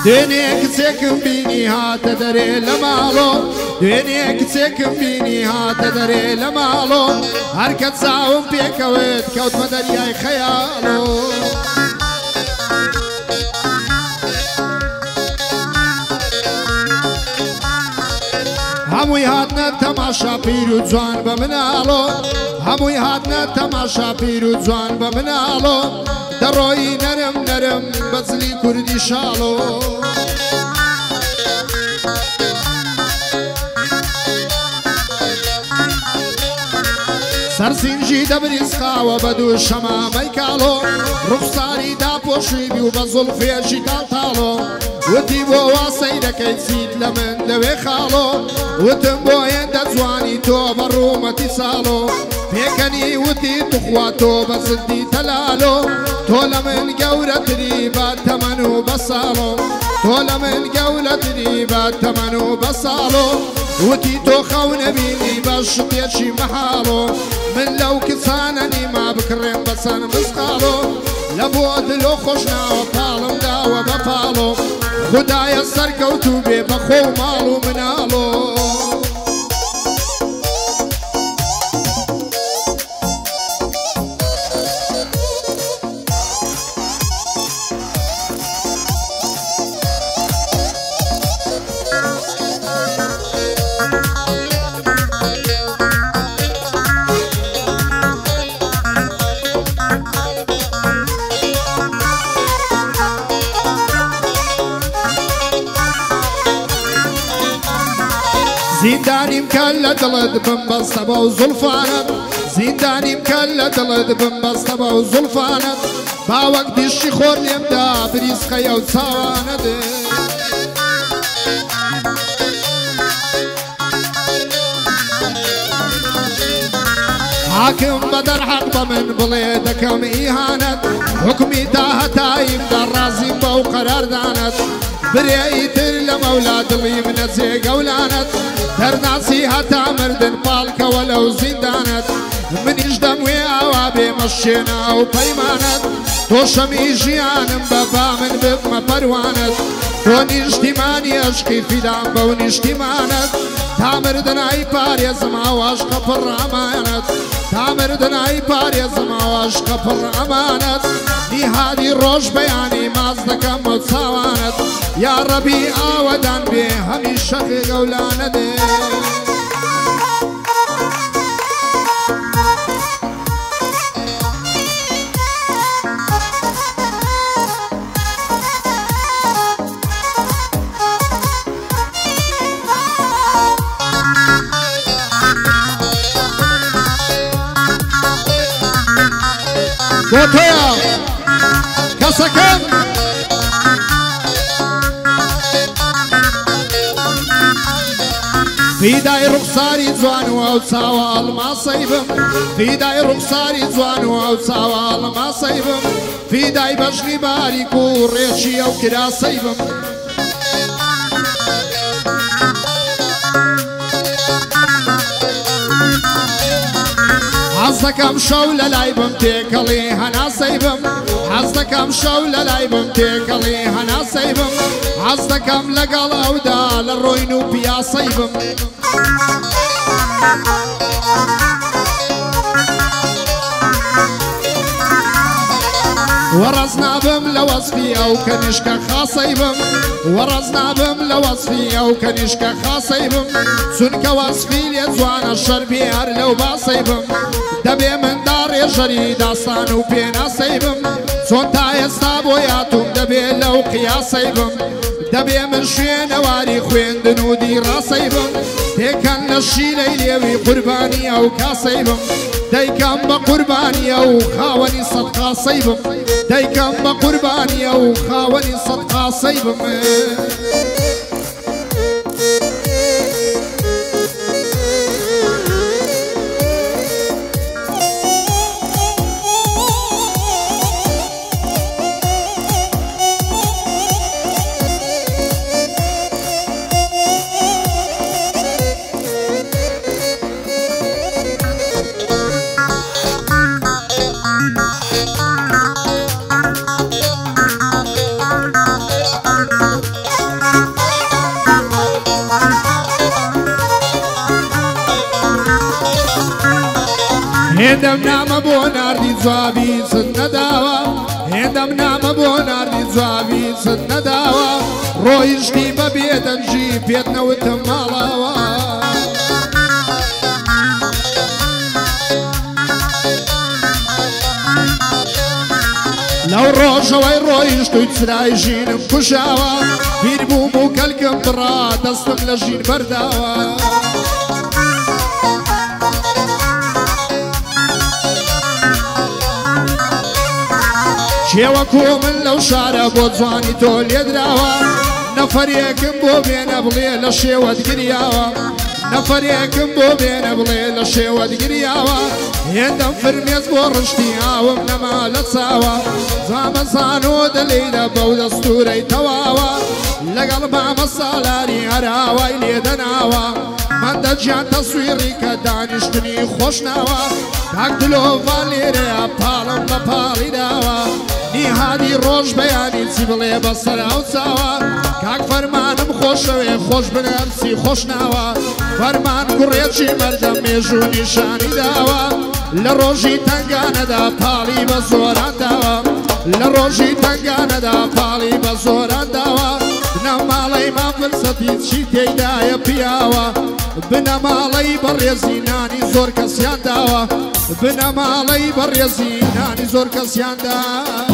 دوێنێ کچێکم بینی هاتە دەرێ لە ماڵۆ دوێنێ کچێکم بینی هاتە دەرێ لە ماڵۆ هەرکە چاوم پێکەوێت کەوتمە دەریای خەیاڵۆ هەمووی هاتنە تەماشا پیر و جوان بە مناڵۆ هەمووی هاتنە تەماشا پیر و جوان بە مناڵۆ دەڕۆی نەرم نەرم بەجلی کوردی شاڵۆ سەرسینجی دەبریسقاوە بە دوو شەمامەی کاڵۆ ڕوخساری داپۆشیبی و بە زوڵفێشی تاڵتاڵۆ وتی بۆ واسەی دەکەی چیت لە من لەوێ خاڵۆ وتم بۆ هێندە جوانی تۆ بە ڕوومەتی ساڵۆ پێکەنی وتی توخوا تۆ بە زدی تەلالۆ تۆ لە من گەورەتری با تەمەن و بە ساڵۆ تۆ لە من گەورەتری با تەمەن و بە ساڵۆ وتی تۆ خەو نەبینی بە شتێکی مەحاڵۆ من لەو کچانە نیما بکڕێم بە چەند مسقاڵۆ لە بۆ دلۆ خۆش ناوە پاڵم داوە بە پاڵۆ خدایە سەرکەوتوو بێ بە خۆ و ماڵ و مناڵۆ زیندانیم کە لە دڵت بمبەستە بەو زولفانت زیندانیم کە لە دڵت بمبەستە بەو زولفانت باوەک دیشتی خۆر لێمدا بریسقەیە و چاوانت حاکم بە دەرحەق بە من بڵێ دەکەم ئیهانەت حکمی تا هەتاییمدا ڕازیم بەو قەراردانت برێئیتر لە مەولا دڵی منە جێگەولانت دەرناسی هەتا مردن پاڵکەوە لەو زیندانت منیش دەموێ ئاوا بێمەشێنە و پەیمانت تۆ شەمی ژیانم بە با من ببمە پەروانت تۆ نیشتیمانی عشقی فیدام بەو نیشتیمانت تا مردنای پارێزم ئاواشقە پڕ ئەمانەت تا مردنای پارێزم ئاواشقە پڕ ئەمانەت نیهادی ڕۆژ بەیانی ماز دەکەم بۆ چاوانت یا ڕەبی ئاوەدان بێ هەمیشە خێگەولانە دێ بۆ تۆیە کەسەکەم فیدای ڕوخساری جوان و ئەو چاوە ئەڵماسەی بم فیدای ڕوخساری جوان و ئەو چاوە ئەڵماسەی بم فیدای بەشنی باریک و ڕێکی ئەو کراسەی بم حەز دەکەم شەو لە لای بم تێکەڵی هەناسەی بم حەز دەکەم شەو لە لای بم تێکەڵی هەناسەی بم حەز دەکەم لەگەڵ ئەودا لە ڕۆین و پیاسەی بم وەڕەز نابم لە وەسفی ئەو کەنیشکە خاسەی بم وەڕەز نابم لە وەسفی ئەو کەنیشکە خاسەی بم چونکە وەسفی لێ جوانە شەربی هەر لەو باسەی بم دەبێ مندا ڕێژەری داستان و پێناسەی بم چۆن تا ئێستا بۆ یاتوم دەبێ لەو قیاسەی بم دەبێ من شوێنەواری خوێندن و دیڕاسەی بم تێکەن لە شیلەی لێوی قوربانی ئەو کاسەی بم دەیکەم بە قوربانی ئەو خاوەنی سەد قاسەی بم دەیکەم بە قوربانی ئەو خاوەنی سەد قاسەی بم هێندەم نامە بۆ ناردی جوابی چت نەداوە هێندەم نامە بۆ ناردی جوابی چت نەداوە ڕۆیشتی بە بێدەنجی پێت نەوتم ماڵاوە لەو ڕۆژەوەی ڕۆیشتوی چرای ژینم کوشاوە پیر بووم و کەلکم بڕا دەستم لە ژین بەرداوە شێوەکۆ من لەو شارە بۆ جوانی تۆ لێدراوە نەفەرێکم بۆ بێنە بڵێ لە شێوەت گریاوە نەفەرێکم بۆ بێنە بڵێ لە شێوەت گریاوە هێندەم فرمێز بۆ ڕشتی ئاوم نەما لە چاوە زامەزانۆ دەلێرە بەو دەستورەی تەواوە لەگەڵ مامە ساڵاری هەراوای لێدەناوە من دەجیان تەسویری کە دانیشتنی خۆش ناوە کاک دلۆڤان لێرەیە پاڵم بە پاڵی داوە نیهادی ڕۆژ بەیانی چی بڵێ بەسەر ئەو چاوە کاک فەرمانم خۆشەوێ خۆش بنەرسی خۆش ناوە فەرمان کوڕێکی مەردە مێژوو نیشانی داوە لە ڕۆژی تەنگانەدا پاڵی بە زۆران داوە لە ڕۆژی تەنگانەدا پاڵی بە زۆران داوە بنەماڵەی مافرسەتی چی تێیدایە پیاوە بنەماڵەی بەڕێزی نانی زۆر کەسیان داوە بنەماڵەی بەڕێزی نانی زۆر کەسیان داوە